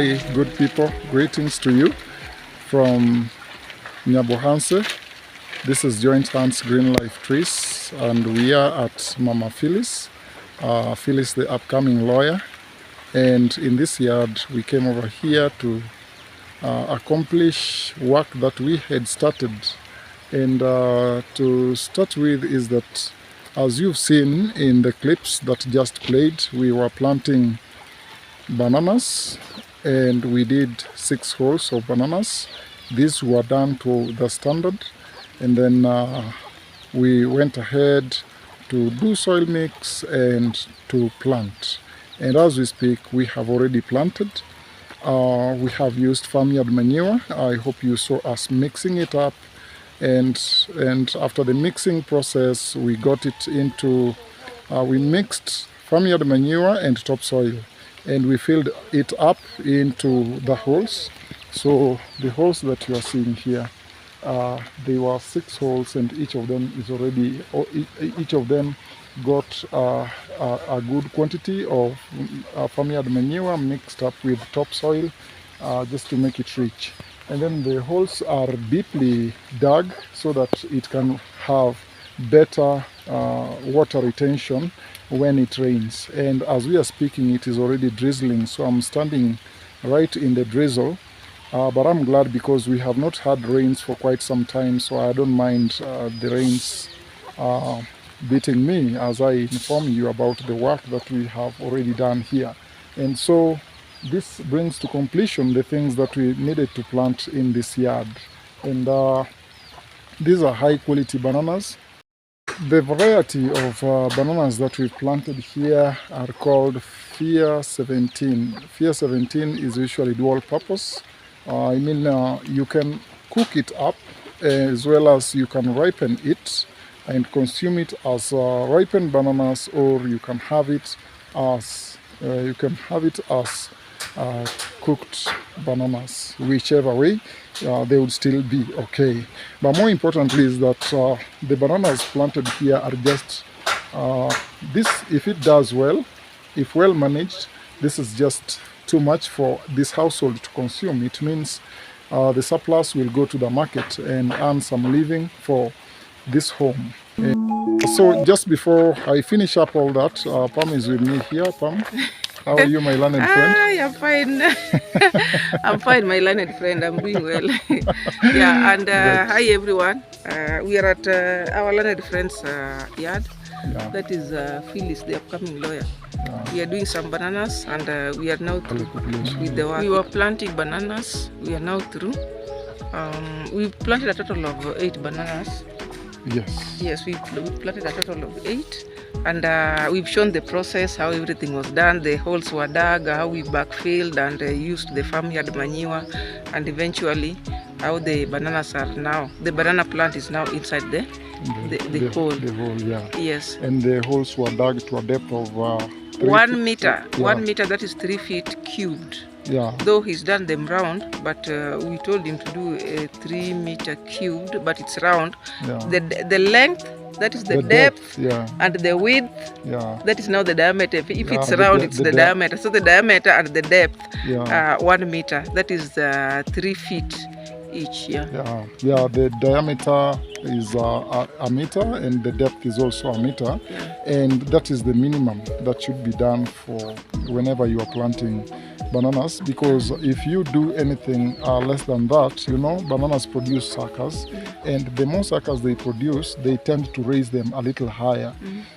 Hi, good people. Greetings to you from Nyabohanse. This is Joint Hands Green Life Trees, and we are at Mama Phyllis. Phyllis, the upcoming lawyer. And in this yard, we came over here to accomplish work that we had started. And to start with is that, as you've seen in the clips that just played, we were planting bananas, and we did 6 holes of bananas. These were done to the standard, and then we went ahead to do soil mix and to plant. And as we speak, we have already planted. We have used farmyard manure. I hope you saw us mixing it up, and after the mixing process, we got it into we mixed farmyard manure and topsoil, and we filled it up into the holes. So the holes that you are seeing here, they were 6 holes, and each of them is already, each of them got a good quantity of farmyard manure mixed up with topsoil, just to make it rich. And then the holes are deeply dug so that it can have better water retention when it rains. And as we are speaking, it is already drizzling, so I'm standing right in the drizzle. But I'm glad because we have not had rains for quite some time, so I don't mind the rains beating me as I inform you about the work that we have already done here. And so this brings to completion the things that we needed to plant in this yard. And these are high quality bananas. The variety of bananas that we've planted here are called Fear 17. Fear 17 is usually dual purpose. You can cook it up as well as you can ripen it and consume it as ripened bananas, or you can have it as cooked bananas. Whichever way, they would still be okay. But more importantly is that the bananas planted here are just this. If it does well, if well managed, this is just too much for this household to consume. It means the surplus will go to the market and earn some living for this home. So just before I finish up all that, Pam is with me here. Pam, how are you, my learned friend? I'm fine. I'm fine, my learned friend. I'm doing well. Yeah, and hi everyone. We are at our learned friend's yard. Yeah. That is Phyllis, the upcoming lawyer. Yeah. We are doing some bananas, and we are now through with the work. We were planting bananas. We are now through. We planted a total of 8 bananas. Yes. Yes, we planted a total of 8. And we've shown the process, how everything was done. The holes were dug, how we backfilled and used the farmyard manure, and eventually how the bananas are now. The banana plant is now inside the hole. The hole, yeah. Yes. And the holes were dug to a depth of 1 meter. Yeah. 1 meter, that is 3 feet cubed. Yeah. Though he's done them round, but we told him to do a 3 meter cubed, but it's round. Yeah. The length, that is the depth, yeah. And the width, yeah. That is now the diameter. If it's round, it's the diameter. So the diameter and the depth, yeah. 1 meter. That is 3 feet each. Yeah. Yeah. Yeah. The diameter is a meter, and the depth is also a meter, Yeah. And that is the minimum that should be done for whenever you are planting bananas, because if you do anything less than that, bananas produce suckers, and the more suckers they produce, they tend to raise them a little higher.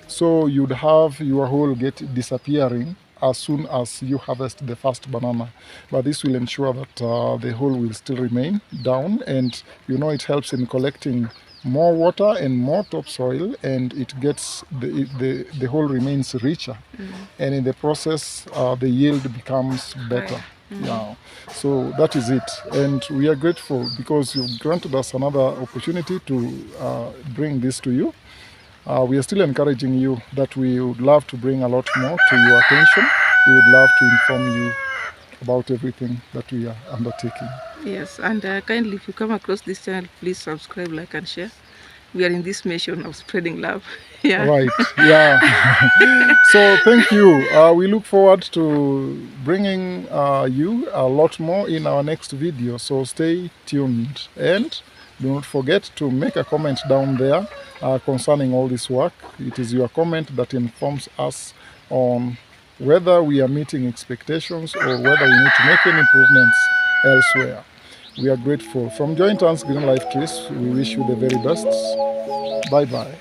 So you'd have your hole disappearing as soon as you harvest the first banana. But this will ensure that the hole will still remain down, and it helps in collecting more water and more topsoil, and it gets the hole remains richer, and in the process the yield becomes better. Yeah. So that is it, and we are grateful because you've granted us another opportunity to bring this to you. We are still encouraging you that we would love to bring a lot more to your attention. We would love to inform you about everything that we are undertaking. Yes, and kindly, if you come across this channel, please subscribe, like, and share. we are in this mission of spreading love. Yeah. Right, yeah. So thank you. We look forward to bringing you a lot more in our next video. So stay tuned and do not forget to make a comment down there concerning all this work. It is your comment that informs us on whether we are meeting expectations or whether we need to make any improvements elsewhere. We are grateful. From Joint Hands Green Life Trees, we wish you the very best. Bye-bye.